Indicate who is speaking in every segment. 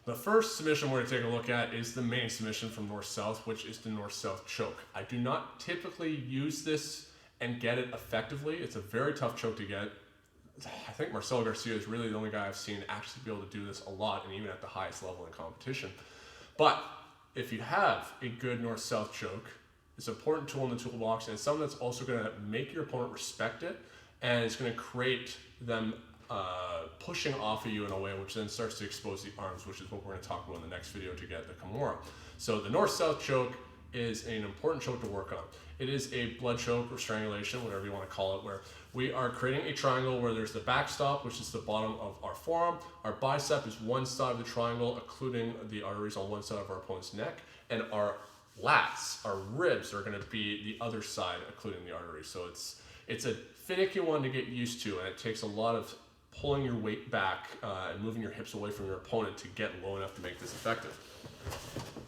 Speaker 1: The first submission we're going to take a look at is the main submission from north-south, which is the north-south choke. I do not typically use this and get it effectively. It's a very tough choke to get. I think Marcelo Garcia is really the only guy I've seen actually be able to do this a lot, and even at the highest level in competition. But if you have a good north-south choke, it's an important tool in the toolbox, and it's something that's also going to make your opponent respect it, and it's going to create them pushing off of you in a way which then starts to expose the arms, which is what we're going to talk about in the next video to get the kimura. So the north-south choke is an important choke to work on. It is a blood choke or strangulation, whatever you want to call it, where we are creating a triangle where there's the backstop, which is the bottom of our forearm. Our bicep is one side of the triangle, including the arteries on one side of our opponent's neck, and our lats, our ribs, are going to be the other side, including the arteries. So it's a finicky one to get used to, and it takes a lot of pulling your weight back and moving your hips away from your opponent to get low enough to make this effective.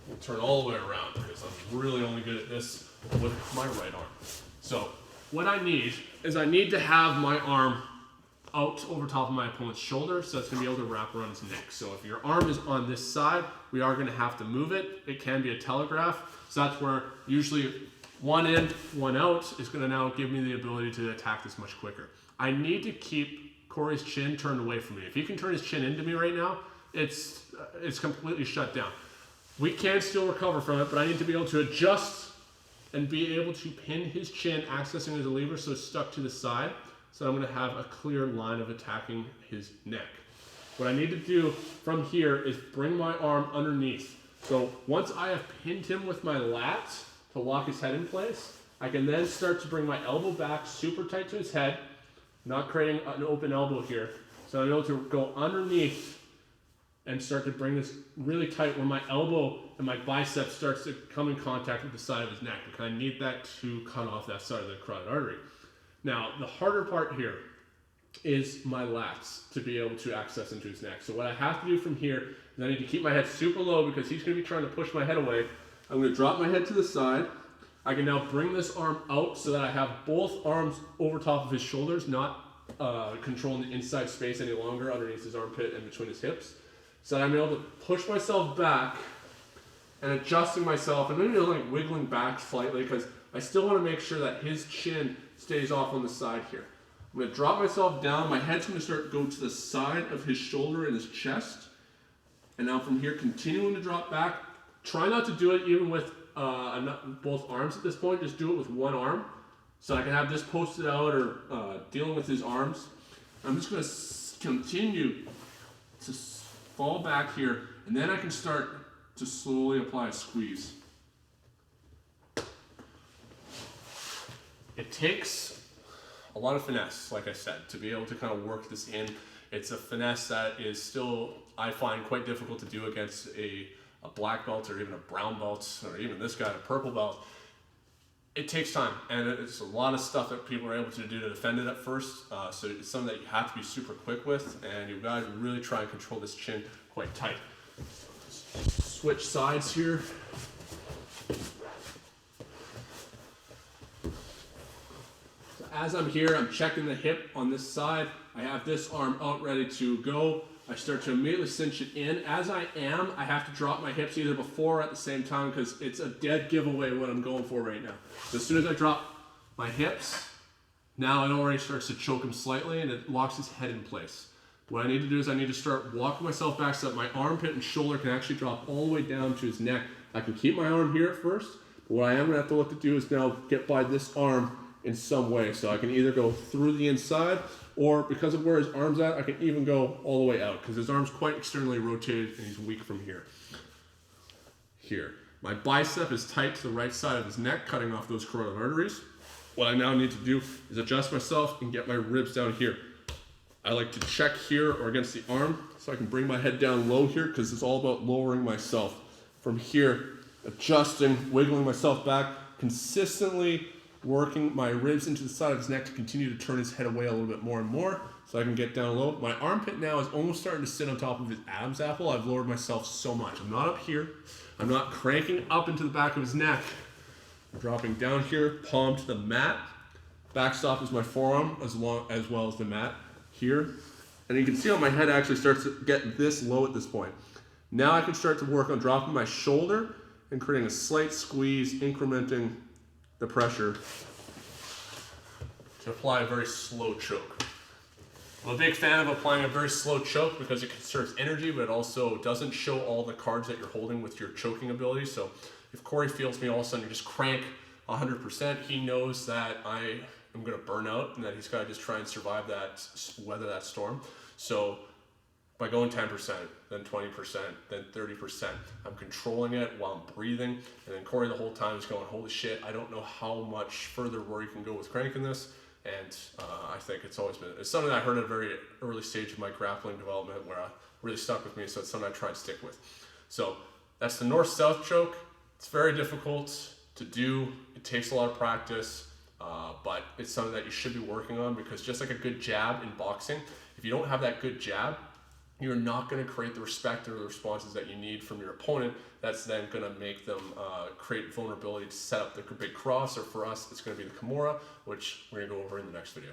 Speaker 1: I'll turn all the way around because I'm really only good at this with my right arm. So what I need is I need to have my arm out over top of my opponent's shoulder, so it's going to be able to wrap around his neck. So if your arm is on this side, we are going to have to move it. It can be a telegraph, so that's where usually one in, one out is going to now give me the ability to attack this much quicker. I need to keep Corey's chin turned away from me. If he can turn his chin into me right now, it's completely shut down. We can still recover from it, but I need to be able to adjust and be able to pin his chin, accessing his lever so it's stuck to the side. So I'm going to have a clear line of attacking his neck. What I need to do from here is bring my arm underneath. So once I have pinned him with my lats to lock his head in place, I can then start to bring my elbow back super tight to his head, not creating an open elbow here. So I'm able to go underneath and start to bring this really tight where my elbow and my bicep starts to come in contact with the side of his neck, because I need that to cut off that side of the carotid artery. Now, the harder part here is my lats to be able to access into his neck. So what I have to do from here is I need to keep my head super low because he's going to be trying to push my head away. I'm going to drop my head to the side. I can now bring this arm out so that I have both arms over top of his shoulders, not controlling the inside space any longer underneath his armpit and between his hips. So that I'm able to push myself back and adjusting myself, and maybe like wiggling back slightly because I still want to make sure that his chin stays off on the side here. I'm going to drop myself down. My head's going to start to go to the side of his shoulder and his chest. And now from here, continuing to drop back. Try not to do it even with both arms at this point. Just do it with one arm. So I can have this posted out or dealing with his arms. I'm just going to continue to fall back here. And then I can start to slowly apply a squeeze. It takes a lot of finesse, like I said, to be able to kind of work this in. It's a finesse that is still, I find, quite difficult to do against a black belt or even a brown belt or even this guy, a purple belt. It takes time, and it's a lot of stuff that people are able to do to defend it at first. So it's something that you have to be super quick with, and you've got to really try and control this chin quite tight. Switch sides here. As I'm here, I'm checking the hip on this side. I have this arm out ready to go. I start to immediately cinch it in. As I am, I have to drop my hips either before or at the same time because it's a dead giveaway what I'm going for right now. So as soon as I drop my hips, now it already starts to choke him slightly and it locks his head in place. What I need to do is I need to start walking myself back so that my armpit and shoulder can actually drop all the way down to his neck. I can keep my arm here at first, but what I am going to have to look to do is now get by this arm in some way. So I can either go through the inside, or because of where his arm's at, I can even go all the way out because his arm's quite externally rotated and he's weak from here. Here. My bicep is tight to the right side of his neck, cutting off those carotid arteries. What I now need to do is adjust myself and get my ribs down here. I like to check here or against the arm so I can bring my head down low here because it's all about lowering myself. From here, adjusting, wiggling myself back, consistently working my ribs into the side of his neck to continue to turn his head away a little bit more and more so I can get down low. My armpit now is almost starting to sit on top of his Adam's apple. I've lowered myself so much. I'm not up here. I'm not cranking up into the back of his neck. I'm dropping down here, palm to the mat. Backstop is my forearm as well as the mat here. And you can see how my head actually starts to get this low at this point. Now I can start to work on dropping my shoulder and creating a slight squeeze, incrementing the pressure to apply a very slow choke. I'm a big fan of applying a very slow choke because it conserves energy, but it also doesn't show all the cards that you're holding with your choking ability. So if Corey feels me all of a sudden just crank 100%, he knows that I am going to burn out and that he's got to just try and survive that, weather that storm. So by going 10%, then 20%, then 30%, I'm controlling it while I'm breathing. And then Corey the whole time is going, holy shit, I don't know how much further where you can go with cranking this. And I think it's something I heard at a very early stage of my grappling development where really stuck with me, so it's something I try and stick with. So that's the north-south choke. It's very difficult to do. It takes a lot of practice, but it's something that you should be working on because just like a good jab in boxing, if you don't have that good jab, you're not going to create the respect or the responses that you need from your opponent. That's then going to make them create vulnerability to set up the big cross, or for us, it's going to be the kimura, which we're going to go over in the next video.